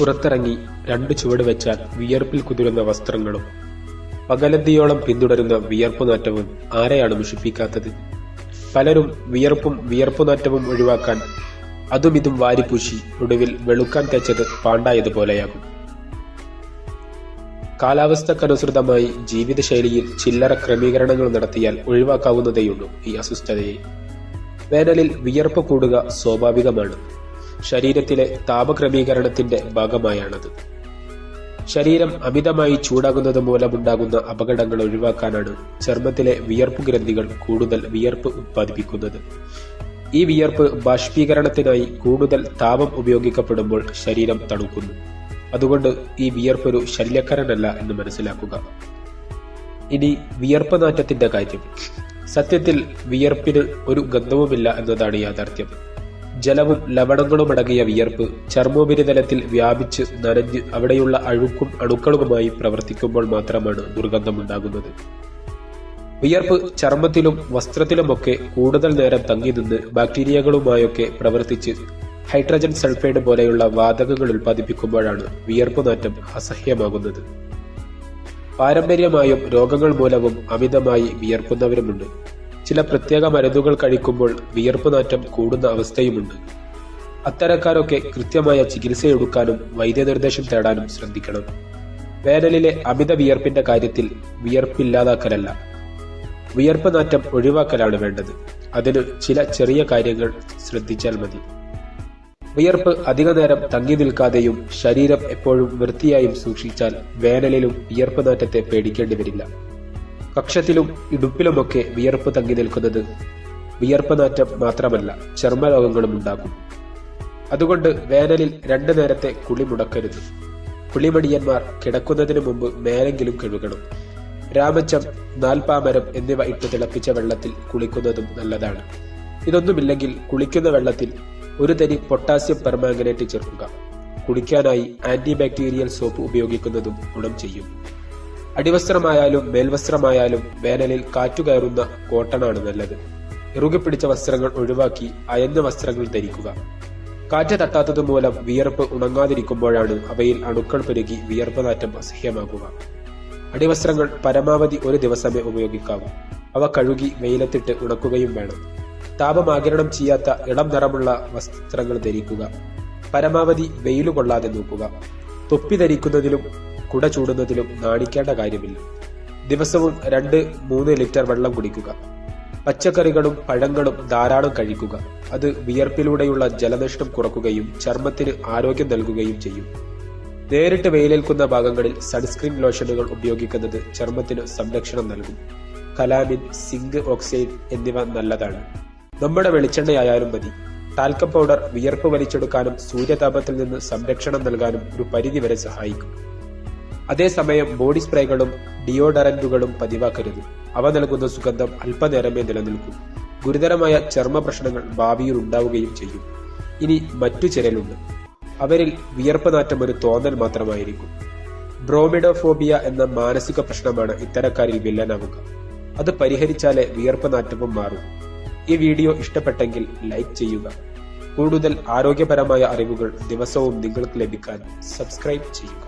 പുറത്തിറങ്ങി 2 ചുവട് വെച്ചാൽ വിയർപ്പിൽ കുതിരുന്ന വസ്ത്രങ്ങളും പകലന്തിയോളം പിന്തുടരുന്ന വിയർപ്പുനാറ്റവും ആരെയാണ് മുഷിപ്പിക്കാത്തത്? പലരും വിയർപ്പും വിയർപ്പുനാറ്റവും ഒഴിവാക്കാൻ അതും ഇതും വാരിപ്പൂശി ഒടുവിൽ വെളുക്കാൻ തെച്ചത് പാണ്ടായതുപോലെയാകും. കാലാവസ്ഥക്കനുസൃതമായി ജീവിതശൈലിയിൽ ചില്ലറ ക്രമീകരണങ്ങൾ നടത്തിയാൽ ഒഴിവാക്കാവുന്നതേയുള്ളൂ ഈ അസ്വസ്ഥതയെ. വേനലിൽ വിയർപ്പ് കൂടുക സ്വാഭാവികമാണ്. ശരീരത്തിലെ താപക്രമീകരണത്തിന്റെ ഭാഗമായാണത്. ശരീരം അമിതമായി ചൂടാകുന്നത് മൂലമുണ്ടാകുന്ന അപകടങ്ങൾ ഒഴിവാക്കാനാണ് ചർമ്മത്തിലെ വിയർപ്പു ഗ്രന്ഥികൾ കൂടുതൽ വിയർപ്പ് ഉത്പാദിപ്പിക്കുന്നത്. ഈ വിയർപ്പ് ബാഷ്പീകരണത്തിനായി കൂടുതൽ താപം ഉപയോഗിക്കപ്പെടുമ്പോൾ ശരീരം തണുക്കുന്നു. അതുകൊണ്ട് ഈ വിയർപ്പൊരു ശല്യക്കാരനല്ല എന്ന് മനസ്സിലാക്കുക. ഇനി വിയർപ്പ് നാറ്റത്തിന്റെ കാര്യം. സത്യത്തിൽ വിയർപ്പിന് ഒരു ഗന്ധവുമില്ല എന്നതാണ് യാഥാർത്ഥ്യം. ജലവും ലവണങ്ങളുമടങ്ങിയ വിയർപ്പ് ചർമ്മോപരിതലത്തിൽ വ്യാപിച്ച് നനഞ്ഞ് അവിടെയുള്ള അഴുക്കും അണുക്കളുമായി പ്രവർത്തിക്കുമ്പോൾ മാത്രമാണ് ദുർഗന്ധമുണ്ടാകുന്നത്. വിയർപ്പ് ചർമ്മത്തിലും വസ്ത്രത്തിലുമൊക്കെ കൂടുതൽ നേരം തങ്ങി നിന്ന് ബാക്ടീരിയകളുമായൊക്കെ പ്രവർത്തിച്ച് ഹൈഡ്രജൻ സൾഫൈഡ് പോലെയുള്ള വാതകങ്ങൾ ഉൽപ്പാദിപ്പിക്കുമ്പോഴാണ് വിയർപ്പ് നാറ്റം അസഹ്യമാകുന്നത്. പാരമ്പര്യമായും രോഗങ്ങൾ മൂലവും അമിതമായി വിയർക്കുന്നവരുമുണ്ട്. ചില പ്രത്യേക മരുന്നുകൾ കഴിക്കുമ്പോൾ വിയർപ്പ് നാറ്റം കൂടുന്ന അവസ്ഥയുമുണ്ട്. അത്തരക്കാരൊക്കെ കൃത്യമായ ചികിത്സയെടുക്കാനും വൈദ്യനിർദ്ദേശം തേടാനും ശ്രദ്ധിക്കണം. വേനലിലെ അമിത വിയർപ്പിന്റെ കാര്യത്തിൽ വിയർപ്പില്ലാതാക്കലല്ല, വിയർപ്പ് നാറ്റം ഒഴിവാക്കലാണ് വേണ്ടത്. അതിന് ചില ചെറിയ കാര്യങ്ങൾ ശ്രദ്ധിച്ചാൽ മതി. വിയർപ്പ് അധിക നേരം തങ്ങി നിൽക്കാതെയും ശരീരം എപ്പോഴും വൃത്തിയായും സൂക്ഷിച്ചാൽ വേനലിലും വിയർപ്പ് നാറ്റത്തെ പേടിക്കേണ്ടി വരില്ല. കക്ഷത്തിലും ഇടുപ്പിലുമൊക്കെ വിയർപ്പ് തങ്ങി നിൽക്കുന്നത് വിയർപ്പ് നാറ്റം മാത്രമല്ല, ചർമ്മരോഗങ്ങളും ഉണ്ടാക്കും. അതുകൊണ്ട് വേനലിൽ 2 നേരത്തെ കുളി മുടക്കരുത്. കുളിമടിയന്മാർ കിടക്കുന്നതിന് മുമ്പ് മേലെങ്കിലും കഴുകണം. രാമച്ചം, നാൽപ്പാമരം എന്നിവ ഇട്ട് തിളപ്പിച്ച വെള്ളത്തിൽ കുളിക്കുന്നതും നല്ലതാണ്. ഇതൊന്നുമില്ലെങ്കിൽ കുളിക്കുന്ന വെള്ളത്തിൽ 1 തരി പൊട്ടാസ്യം പെർമാംഗനേറ്റ് ചേർക്കുക. കുളിക്കാനായി ആന്റി ബാക്ടീരിയൽ സോപ്പ് ഉപയോഗിക്കുന്നതും ഗുണം ചെയ്യും. അടിവസ്ത്രമായാലും മേൽവസ്ത്രമായാലും വേനലിൽ കാറ്റുകയറുന്ന കോട്ടണാണ് നല്ലത്. ഇറുകിപ്പിടിച്ച വസ്ത്രങ്ങൾ ഒഴിവാക്കി അയഞ്ഞ വസ്ത്രങ്ങൾ ധരിക്കുക. കാറ്റ് തട്ടാത്തത് മൂലം വിയർപ്പ് ഉണങ്ങാതിരിക്കുമ്പോഴാണ് അവയിൽ അണുക്കൾ പെരുകി വിയർപ്പ് നാറ്റം അസഹ്യമാകുക. അടിവസ്ത്രങ്ങൾ പരമാവധി 1 ദിവസമേ ഉപയോഗിക്കാവൂ. അവ കഴുകി വെയിലത്തിട്ട് ഉണക്കുകയും വേണം. താപമാഗിരണം ചെയ്യാത്ത ഇളം നിറമുള്ള വസ്ത്രങ്ങൾ ധരിക്കുക. പരമാവധി വെയിലു കൊള്ളാതെ നോക്കുക. തൊപ്പി ധരിക്കുന്നതിലും കുട ചൂടുന്നതിലും നാണിക്കേണ്ട കാര്യമില്ല. ദിവസവും 2-3 ലിറ്റർ വെള്ളം കുടിക്കുക. പച്ചക്കറികളും പഴങ്ങളും ധാരാളം കഴിക്കുക. അത് വിയർപ്പിലൂടെയുള്ള ജലനഷ്ടം കുറക്കുകയും ചർമ്മത്തിന് ആരോഗ്യം നൽകുകയും ചെയ്യും. നേരിട്ട് വെയിലേൽക്കുന്ന ഭാഗങ്ങളിൽ സൺസ്ക്രീൻ ലോഷനുകൾ ഉപയോഗിക്കുന്നത് ചർമ്മത്തിന് സംരക്ഷണം നൽകും. കലാമിൻ, സിങ്ക് ഓക്സൈഡ് എന്നിവ നല്ലതാണ്. നമ്മുടെ വെളിച്ചെണ്ണയായാലും മതി. ടാൽക്കം പൗഡർ വിയർപ്പ് വലിച്ചെടുക്കാനും സൂര്യതാപത്തിൽ നിന്ന് സംരക്ഷണം നൽകാനും ഒരു പരിധിവരെ സഹായിക്കും. അതേസമയം ബോഡി സ്പ്രേകളും ഡിയോഡറന്റുകളും പതിവാക്കരുത്. അവ നൽകുന്ന സുഗന്ധം അല്പനേരമേ നിലനിൽക്കൂ. ഗുരുതരമായ ചർമ്മ പ്രശ്നങ്ങൾ ഭാവിയിൽ ഉണ്ടാവുകയും ചെയ്യും. ഇനി മറ്റു ചിലരുണ്ട്. അവരിൽ വിയർപ്പ് നാറ്റം ഒരു തോന്നൽ മാത്രമായിരിക്കും. ബ്രോമിഡോഫോബിയ എന്ന മാനസിക പ്രശ്നമാണ് ഇത്തരക്കാരിൽ വില്ലനാവുക. അത് പരിഹരിച്ചാലേ വിയർപ്പ് നാറ്റവും മാറും. ഈ വീഡിയോ ഇഷ്ടപ്പെട്ടെങ്കിൽ ലൈക്ക് ചെയ്യുക. കൂടുതൽ ആരോഗ്യപരമായ അറിവുകൾ ദിവസവും നിങ്ങൾക്ക് ലഭിക്കാൻ സബ്സ്ക്രൈബ് ചെയ്യുക.